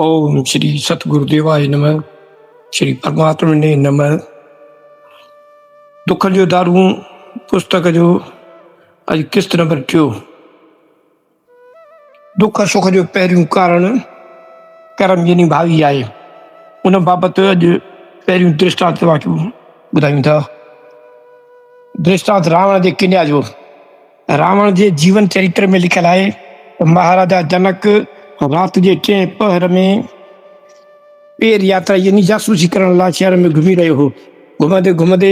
ओम श्री सतगुरुदेवाय नमः। श्री परमात्मा ने नमः। दुख जो दारू पुस्तक जो अज किस्त नंबर 2। दुख सुख जो पहिरियों कारण कर्म यानी भावी आए उन बाबत अज पहिरियों दृष्टांत वाक्य ॿुधायूं था। दृष्टांत रावण जे किन्या जो। रावण जे जीवन चरित्र में लिखियल आहे त महाराजा जनक रात जे 10 पहर में पेर यात्रा यानी जासूसी करण लाइ शहर में घुमी रहियो हो। घुमंदे घुमंदे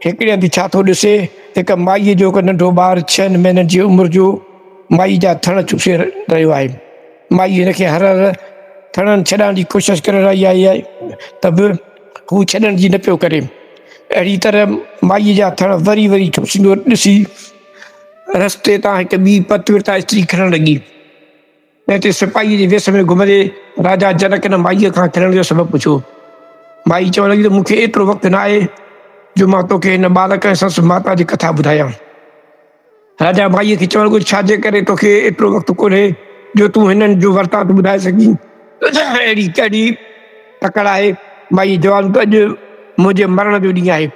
हिकिड़े हंधि छा थो ॾिसे हिकु माईअ जो हिकु नंढो ॿारु 6 महीननि जी उमिरि जो माई जा थण चुसे रहियो आहे। माई हिनखे हर हर थणनि छॾण जी कोशिशि करे रही आई आहे त बि हू छॾण जी न पियो करे। अहिड़ी तरह माईअ जा थण वरी वरी चुसींदो ॾिसी रस्ते तां हिकु ॿी पतिव्रता स्त्री खणण लॻी। हिते सिपाहीअ जे वेस में घुमंदे राजा जनक हिन माईअ खां खणण जो सबबु पुछियो। माई चवण लॻी त मूंखे एतिरो वक़्तु न आहे जो मां तोखे हिन बालक ऐं संसि माता जी कथा ॿुधायां। राजा माईअ खे चवण लॻो छाजे करे तोखे एतिरो वक़्तु कोन्हे जो तूं हिननि जो वर्तांत ॿुधाए सघीं। अहिड़ी कहिड़ी तकड़ आहे। माई जवाबु त अॼु मुंहिंजे मरण जो ॾींहुं आहे।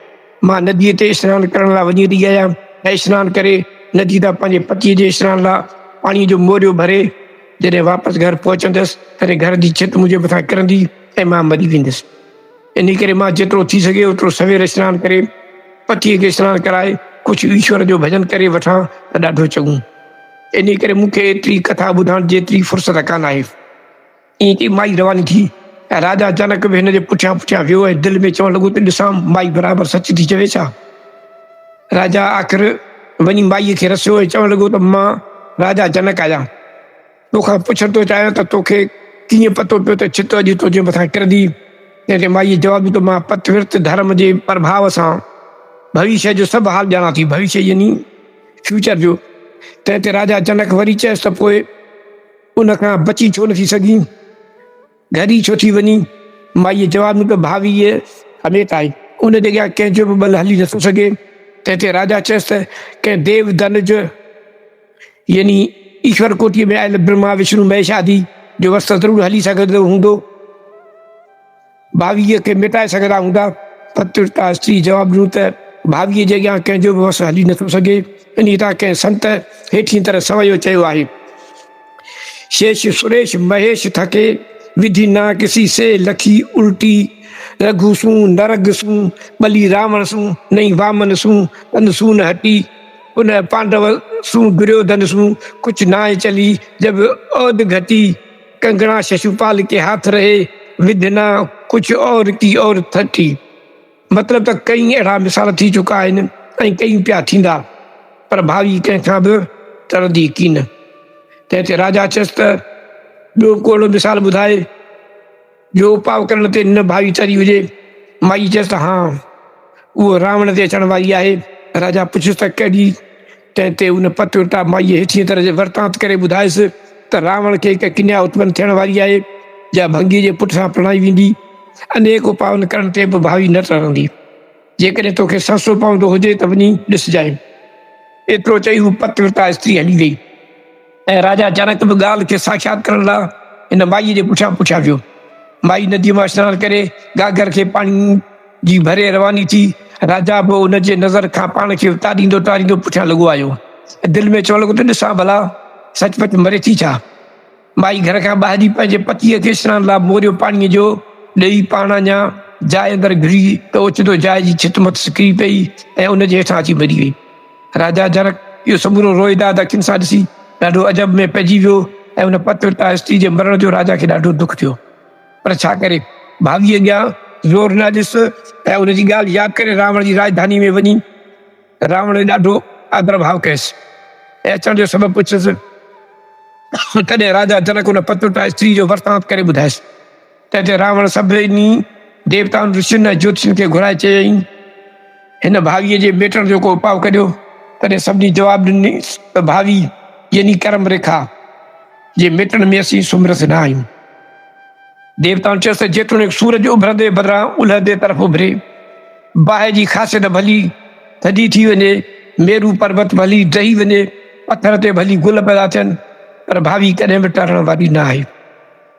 मां नदीअ ते सनानु करण लाइ वञी रही आहियां ऐं सनानु करे नदी तां पंहिंजे पतीअ जे सनान लाइ पाणीअ जो मोरियो भरे जॾहिं वापसि घर पहुचंदसि तॾहिं घर जी छित मुंहिंजे मथां किरंदी ऐं मां मरी वेंदुसि। इन करे मां जेतिरो थी सघे ओतिरो सवेर सनानु करे पतीअ खे सनानु कराए कुझु ईश्वर जो भॼन करे वठां त ॾाढो चङो। इन करे मूंखे एतिरी कथा ॿुधण जेतिरी फ़ुर्सत कान आहे। ईअं की माई रवानी थी ऐं राजा जनक बि हिन जे पुठियां पुठियां वियो ऐं दिलि में चवणु लॻो त ॾिसां माई बराबरि सच थी चवे छा। राजा आख़िर वञी माईअ खे रसियो ऐं चवणु लॻो त मां राजा जनक आहियां। तोखां पुछण थो चाहियां त तोखे कीअं पतो पियो त छित अॼु तुंहिंजे मथां किरंदी। तंहिंते माईअ जवाबु ॾिनो त मां पतिव्रत धर्म जे प्रभाव सां भविष्य जो सभु हाल ॼाणा थी। भविष्य यानी फ्यूचर जो। तंहिंते राजा जनक वरी चयसि त पोइ उन खां बची छो नथी सघीं, घरी छो थी वञी। माईअ जवाबु ॾिनो त भावीअ अमेट आहे, उन जे अॻियां कंहिंजो बि बल हली नथो सघे। तंहिंते राजा चयसि त कंहिं देव धनुज यानी ईश्वर कोटीअ में आयल ब्रह्मा विष्णु महेश आदि जो वस्त ज़रूरु हली सघंदो हूंदो, भावीअ खे मिटाए सघंदा हूंदा। पतिव्रता स्त्री जवाबु ॾिनो त भावीअ जे अॻियां कंहिंजो बि वस हली नथो सघे। इन तां कंहिं संत हेठीं तरह सवयो चयो आहे, शेष सुरेश महेश थके विधि ना किसी से लखी उल्टी रघु सूं नरग सूं बली रावण सूं नई वामन सूं तन सूं न हटी उन पांडव सूं दुर्योधन सूं कुछ नाए चली जब औद घटी कंगना शिशुपाल के हाथ रहे विधना कुछ और की और थटी। मतिलब त कई अहिड़ा मिसाल थी चुका आहिनि ऐं कई पिया थींदा पर भावी कंहिंखां बि तरंदी कीन। तंहिंते राजा चयसि त ॿियो कोड़ो मिसाल ॿुधाए जो उपाउ करण ते न भावी तरी हुजे। माई चयसि त हा उहो रावण ते अचण वारी आहे। राजा पुछियुसि त कहिड़ी। तंहिंते उन पतिव्रता माईअ हेठीं तरह जे वर्तांत करे ॿुधायसि त रावण खे हिकु कन्या उत्पन्न थियण वारी आहे जा भंगीअ जे पुठ सां प्रणाई वेंदी। अनेक उपाउनि करण ते बि भावी न टरंदी। जेकॾहिं तोखे ससु पवंदो हुजे त वञी ॾिसजांइ। एतिरो चई हू पतिव्रता स्त्री हली वई ऐं राजा जनक बि ॻाल्हि खे साक्षात करण लाइ हिन माईअ जे पुठियां पुठियां वियो। माई नदीअ मां सनानु करे गागर खे पाणी जी भरे रवानी थी। राजा बि हुन जे नज़र खां पाण खे तारींदो तारींदो पुठियां लॻो आयो ऐं दिलि में चवणु लॻो त ॾिसां भला सचपच मरे थी छा। माई घर खां ॿाहिरि पंहिंजे पतीअ खे सनान लाइ मोरियो पाणीअ जो ॾेई पाण अञा जाइ अंदरि घिरी त ओचितो जाइ जी छित मथ सिकिरी पई ऐं उन जे हेठां अची मरी वई। राजा जनक इहो समूरो रोइदाद अखियुनि सां ॾिसी ॾाढो अजब में पइजी वियो ऐं उन पतिव्रता स्त्री जे मरण जो राजा खे ॾाढो दुख थियो। पर छा करे भावीअ अॻियां ज़ोर न ॾिस ऐं उनजी ॻाल्हि यादि करे रावण जी राजधानी में वञी रावण ॾाढो आदर भाव कयसि ऐं अचण जो सबबु पुछियसि। तॾहिं राजा जनक उन पतिव्रता स्त्री जो वर्तांत करे ॿुधायसि। तंहिंते रावण सभिनी देवताउनि ऋषियुनि ऐं ज्योतिषियुनि खे घुराए चयईं हिन भावीअ जे मेटण जो को उपाउ करियो। तॾहिं सभिनी जवाबु ॾिनी त भावी यानी कर्म रेखा जे मेटण में असीं सुमरस न आहियूं। देवताउनि चयसि त जेतोणीकि सूरज उभरंदे बदिरां उलहंदे तरफ़ उभरे, बाहि जी ख़ासियत भली थधी थी वञे, मेरू पर्वत भली ढही वञे, पथर ते भली गुल पैदा थियनि पर भावी कॾहिं बि टरण वारी न आहे।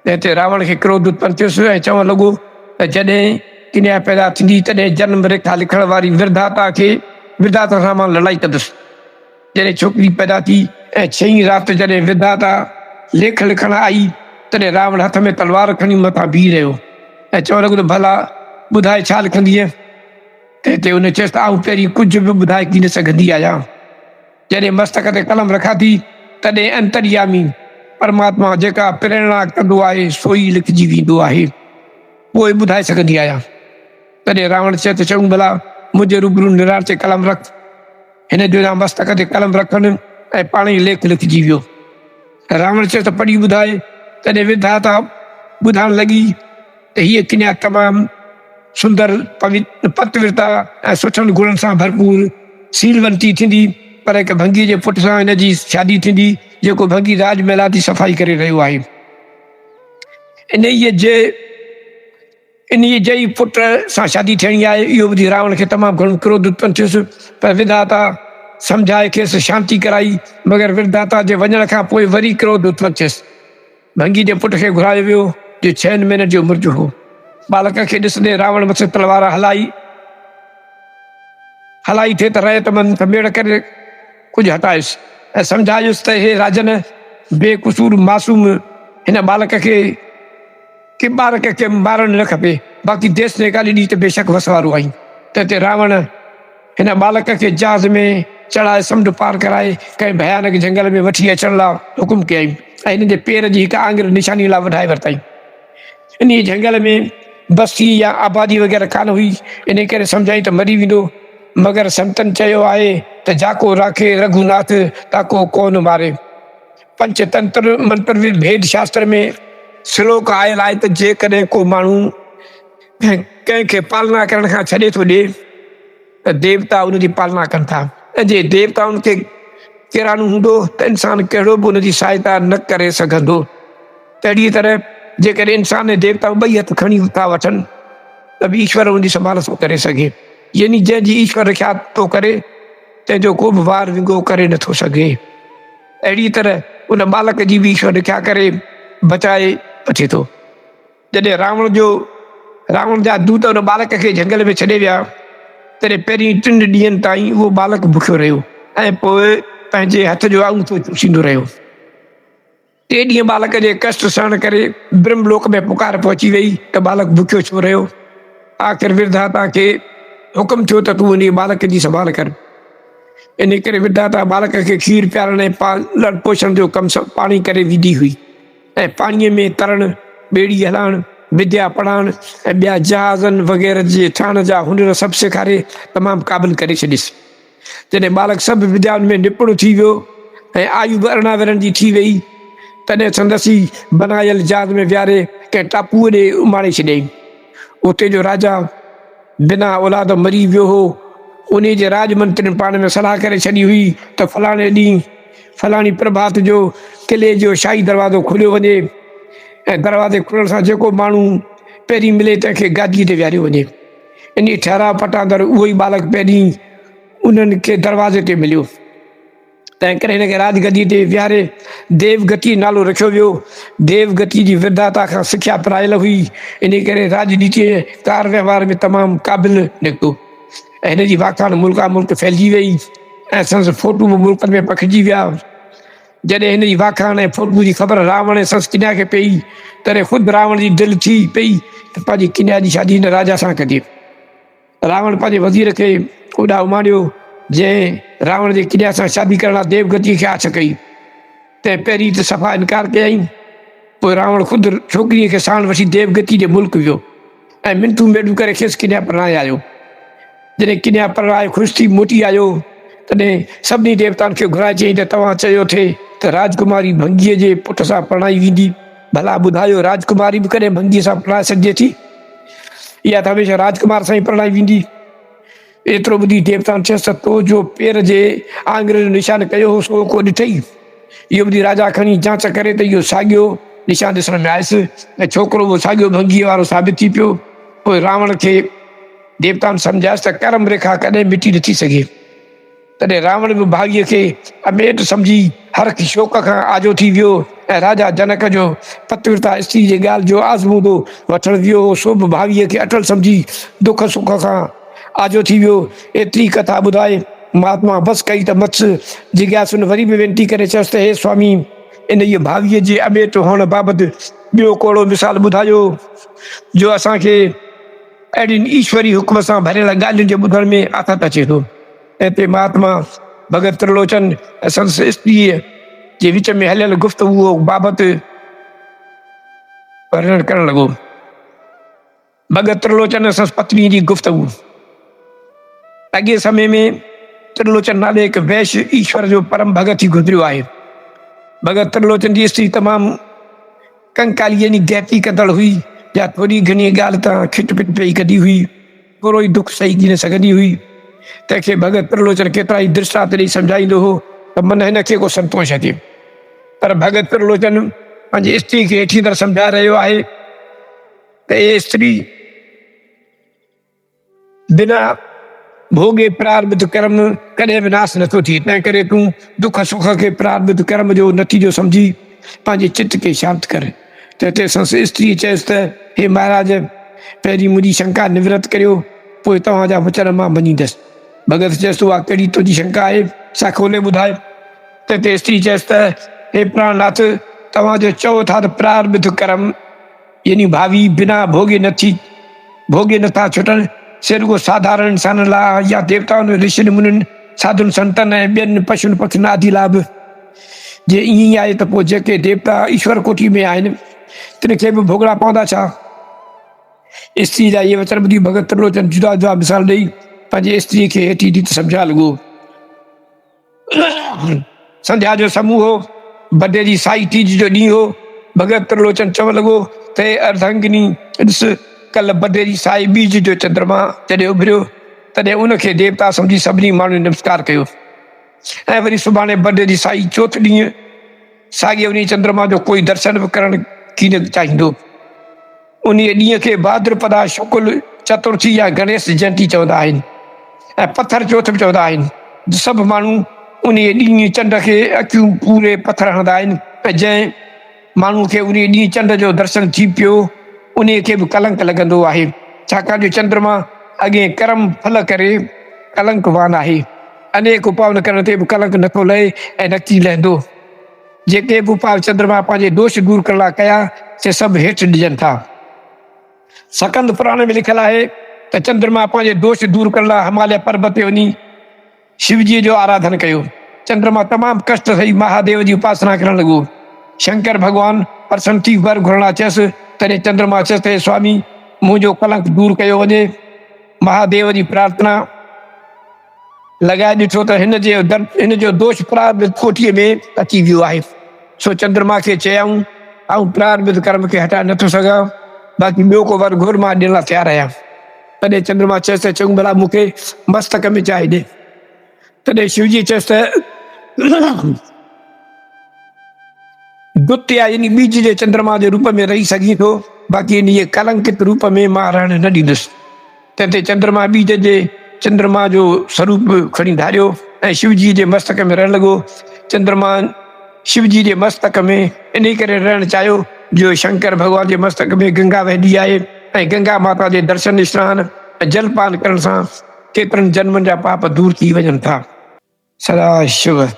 त हिते रावण खे क्रोध उत्पन्न थियुसि ऐं चवणु लॻो त जॾहिं किन्या पैदा थींदी तॾहिं जनम रेखा लिखण वारी विधाता सां मां लड़ाई कंदुसि। जॾहिं छोकिरी पैदा थी ऐं 6 राति जॾहिं विधाता लेख लिखण आई तॾहिं रावण हथ में तलवार खणी मथां बीह रहियो ऐं चवणु लॻो त भला ॿुधाए छा लिखंदीअ? त हिते हुन चयसि त आउं पहिरीं कुझु बि ॿुधाए की न सघंदी आहियां। जॾहिं मस्तक ते कलम रखां थी तॾहिं अंतर्यामी परमात्मा जेका प्रेरणा कंदो आहे सो ई लिखिजी वेंदो आहे, पोइ ॿुधाए सघंदी आहियां। तॾहिं रावण चए त चऊं भला मुंहिंजे रूबरू निरार ते कलम रख। हिन जो मस्तक ते कलम रखनि ऐं पाण ई लेख लिखिजी वियो। रावण चयो त पढ़ी ॿुधाए। तॾहिं विधाता ॿुधाइण लॻी त हीअ किन्या तमामु सुंदर पतिव्रता ऐं सुठनि गुणनि सां भरपूर शीलवंती थींदी, पर हिकु भंगी जे पुट सां हिन जी शादी थींदी जेको भंगी राजमहला जी सफ़ाई करे रहियो आहे। इन जे ई पुट सां शादी थियणी आहे। इहो ॿुधी रावण खे तमामु घणो क्रोध उत्पन्न थियुसि, पर विधाता सम्झाए खेसि शांती कराई, मगर विधाता जे वञण खां पोइ वरी क्रोध उत्पन्न थियुसि। भंगी जे पुट खे घुरायो वियो जो 6 महीननि जो उमिरि जो हो। बालक खे ॾिसंदे रावण मथे तलवार हलाई थिए त रहे त मन त मेड़ करे कुझु हटायुसि ऐं सम्झायुसि त हे राजन, बेकसूर मासूम हिन बालक खे मारणु न खपे, बाक़ी देश निकाली ॾी त बेशक वस वारो आई। त हिते रावण हिन बालक खे जहाज़ में चढ़ाए समुंड पार कराए कंहिं भयानक जंगल में वठी अचण लाइ हुकुम कयईं ऐं हिन जे पेर जी हिकु आङुर निशानी लाइ वधाए वरितई। इन जंगल में बस्ती या आबादी वग़ैरह कान हुई, इन करे सम्झाई त मरी वेंदो, मगर संतन चयो आहे त जाको राखे रघुनाथ ताको कोन मारे। पंचतंत्र मंत्र भेद शास्त्र में श्लोक आयल आहे त जेकॾहिं को माण्हू कंहिंखे पालना करण खां छॾे थो ॾिए त देवता उनजी पालना कनि था, ऐं जे देवताउनि खे किरानो हूंदो त इंसान कहिड़ो बि उनजी सहायता न करे सघंदो। तहिड़ी तरह जेकॾहिं इंसान ऐं देवता ॿई हथ खणी था वठनि त बि ईश्वर उनजी संभाल थो करे सघे। यानी जंहिंजी ईश्वर रक्षा थो करे तंहिंजो को बि वार विंगो करे नथो सघे। अहिड़ी तरह उन बालक जी बि ईश्वर रक्षा करे बचाए अचे थो। जॾहिं रावण जा दूत उन बालक खे जंगल में छॾे विया तॾहिं पहिरीं 3 ॾींहंनि ताईं उहो बालक बुखियो रहियो ऐं पोइ पंहिंजे हथ जो आंगूठो चूसींदो रहियो। 3 ॾींहं बालक जे कष्ट सहन करे ब्रह्मलोक में पुकार पहुची वई त बालक बुखियो छो रहियो। आख़िर विधाता खे हुकुम थियो त तूं उन बालक जी संभाल कर। इन करे विधाता बालक खे खीर पियारण ऐं पालण पोषण जो कमु पाणी करे विधी हुई ऐं पाणीअ में तरण, ॿेड़ी हलाइण, विद्या पढ़ाइण ऐं ॿिया जहाज़नि वग़ैरह जे ठाहिण जा हुनर सभु सेखारे तमामु क़ाबिल करे छॾियसि। जॾहिं बालक सभु विद्याउनि में निपुण थी वियो ऐं आयु बि 18 वरनि जी थी वई तॾहिं संदसि बनायल जहाज़ में विहारे कंहिं टापूअ ॾे उमाड़े छॾियईं। उते जो राजा बिना औलाद मरी वियो हो। उन जे राजमंत्रियुनि पाण में सलाह करे छॾी हुई त फलाणे ॾींहुं फलाणी प्रभात जो किले जो शाही दरवाज़ो खोलियो वञे ऐं दरवाज़े खुलण सां जेको माण्हू पहिरीं मिले तंहिंखे गादीअ ते विहारियो वञे। इन ठहिराउ पटांदड़ उहो ई बालक पहिरीं उन्हनि खे दरवाज़े ते मिलियो। तंहिं करे हिनखे राजगदीअ ते विहारे देवगति नालो रखियो वियो। देवगति जी विधाता खां सिख्या पढ़ायल हुई, इन करे राजनीतिअ कार व्यवहार में तमामु क़ाबिल निकितो ऐं हिन जी वाखाण मुल्का मुल्क फैलिजी वई ऐं संस फोटू बि मुल्कनि में पखिजी विया। जॾहिं हिन जी वाखाण ऐं फोटू जी ख़बर रावण ऐं संस किन्या खे पई तॾहिं ख़ुदि रावण जी दिलि थी पई त पंहिंजी किन्या जी शादी हिन राजा सां कजे। रावण पंहिंजे वज़ीर खे ओॾा उमाड़ियो जंहिं रावण जे किन्या सां शादी करण लाइ देवगति खे आछ कई त पहिरीं त सफ़ा इनकार कयईं। पोइ रावण ख़ुदि छोकिरीअ खे साण वठी देवगति जे मुल्क वियो ऐं मिंटू मेडू करे खेसि किन्या परणाए आयो। जॾहिं किन्या परणाए ख़ुशि थी मोटी आयो तॾहिं सभिनी देवताउनि खे घुराए चयईं त तव्हां चयो थे त राजकुमारी भंगीअ जे पुट सां परणाई वेंदी, भला ॿुधायो राजकुमारी बि कॾहिं भंगीअ सां परणाए सघिजे थी? इहा त हमेशह राजकुमार सां ई परणाई वेंदी। एतिरो ॿुधी देवताउनि चयसि त तो जो पेर जे आङुर जो निशान कयो हो सो को ॾिठई? इहो ॿुधी राजा खणी जांच करे त इहो साॻियो निशान ॾिसण में आयुसि ऐं छोकिरो उहो साॻियो भंगीअ वारो साबित थी पियो। पोइ रावण खे देवताउनि सम्झायसि त कर्म रेखा कॾहिं मिटी नथी सघे। तॾहिं रावण बि भाॻीअ खे अमेट सम्झी हर शौक़ खां आजो थी वियो राजा जनक जो पतिव्रता स्त्री जी ॻाल्हि जो आज़मूदो वठण वियो सो बि भावीअ खे अटल सम्झी दुख सुख खां आजो थी वियो। एतिरी कथा ॿुधाए महात्मा बसि कई त मत्स जिज्ञासुनि वरी बि वेनती करे चयसि त हे स्वामी इन इहे भावीअ जे अमेट हुअण बाबति ॿियो कोड़ो मिसाल ॿुधायो जो असांखे अहिड़ियुनि ईश्वरी हुकुम सां भरियल ॻाल्हियुनि जे ॿुधण में आथत अचे थो। ऐं ते महात्मा भगत त्रिलोचन ऐं संदसि स्त्रीअ जे विच में हलियल गुफ़्तगू बाबति वर्णन करणु लॻो। भगत त्रिलोचन ऐं संदसि पत्नी जी गुफ़्तगू। अॻे समय में त्रिलोचन नाले हिकु वैश्य ईश्वर जो परम भगत ही गुज़रियो आहे। भगत त्रिलोचन जी स्त्री तमामु कंकाली यानी गैती कंदड़ हुई, या थोरी घणी ॻाल्हि तां खिट पिट पई कंदी हुई, थोरो ई दुख सही थी न सघंदी हुई। तंहिंखे भगत त्रिलोचन केतिरा ई दृष्टांत ॾेई सम्झाईंदो हो त मन हिनखे को संतोष अचे। पर भगत त्रिलोचन पंहिंजी स्त्री खे हेठी तरह सम्झाए रहियो आहे त हे स्त्री बिना भोगे प्रारब्ध कर्म कॾहिं बि नाश नथो थिए। तंहिं करे तूं दुख सुख खे प्रारब्ध कर्म जो नतीजो सम्झी पंहिंजे चित्त खे शांत कर। त हिते संदसि स्त्री चयसि त हे महाराज पहिरीं मुंहिंजी शंका निवृत करियो, पोइ तव्हांजा वचन मां मञींदसि। भगत चयसि उहा कहिड़ी तुंहिंजी शंका आहे, सा खोले ॿुधाए। त हिते स्त्री चयसि त हे प्राणनाथ तव्हां जो चओ था त प्रारब्ध कर्म यानी भावी बिना भोगे नथा छुटनि, से रुॻो साधारण इंसान लाइ या देवताउनि ऋषियुनि मुनियुनि साधुनि संतनि ऐं ॿियनि पशुनि पखियुनि आदि लाइ बि जे ईअं ई आहे त पोइ जेके देवता ईश्वर कोटि में आहिनि तिन खे बि भोगड़ा पवंदा छा? स्त्री जा इहे वचन ॿुधी भगत त्रिलोचन जुदा जुदा मिसाल ॾेई पंहिंजे स्त्री खे हेठी रीति सम्झाए लॻो। संध्या जो समूह हो, बडे जी साई तीज जो ॾींहुं हो। भगत त्रिलोचन चवणु लॻो त हे अर्धांगिनी ॾिस, कल्ह बडे जी साई बीज जो चंद्रमा जॾहिं उभरियो तॾहिं उनखे देवता सम्झी सभिनी माण्हुनि नमस्कार कयो। ऐं वरी सुभाणे बडे जी साई चौथ ॾींहुं साॻे उन चंद्रमा जो कोई दर्शन बि करणु कीन चाहींदो। उन ॾींहं खे भाद्रपदा शुक्ल चतुर्थी या गणेश जयंती चवंदा आहिनि ऐं पथर चौथ बि चवंदा आहिनि। सभु माण्हू उन ॾींहुं चंड खे अखियूं पूरे पथर हणंदा आहिनि ऐं जंहिं माण्हू खे उन ॾींहुं चंड जो दर्शन थी पियो उन खे बि कलंक लॻंदो आहे, छाकाणि जो चंद्रमा अॻे कर्म फल करे कलंकवान आहे। अनेक उपाउ करण ते बि कलंक नथो लहे ऐं न थी लहंदो। जेके बि उपाउ चंद्रमा पंहिंजे दोष दूर करण लाइ कया से सभु हेठि ॾिजनि था। सकंद पुराण में लिखियलु आहे त चंद्रमा पंहिंजे दोष दूर करण लाइ हिमालय पर्वत ते वञी शिवजीअ जो आराधन कयो। चंद्रमा तमामु कष्ट सही महादेव जी उपासना करणु लॻो। शंकर भॻवानु प्रसन्न थी वर घुरण लाइ चयसि, तॾहिं चंद्रमा चयसि त स्वामी मुंहिंजो कलंक दूर कयो वञे। महादेव जी प्रार्थना लॻाए ॾिठो त हिन जो दोष प्रारब्ध कोठीअ में अची वियो आहे। सो चंद्रमा खे चयऊं ऐं प्रारब्ध कर्म खे हटाए नथो सघां, बाक़ी ॿियो को वर घुर मां ॾियण लाइ तयारु आहियां। तॾहिं चंद्रमा चयसि त चऊं भला मूंखे मस्तक में चाहे ॾे। तॾहिं शिवजी चयसि त द्वितीया यानी बीज जे चंद्रमा जे रूप में रही सघी थो, बाक़ी इन जे कलंकित रूप में मां रहण न ॾींदुसि। तंहिंते चंद्रमा बीज जे चंद्रमा जो स्वरूप खणी धारियो ऐं शिवजी जे मस्तक में रहणु लॻो। चंद्रमा शिवजी जे मस्तक में इन करे रहणु चाहियो जो शंकर भॻवान जे मस्तक में गंगा वहंदी आहे ऐं गंगा माता जे दर्शन स्नान ऐं जलपान करण सां केतिरनि जन्मनि जा पाप दूर थी वञनि था। सदा शिव।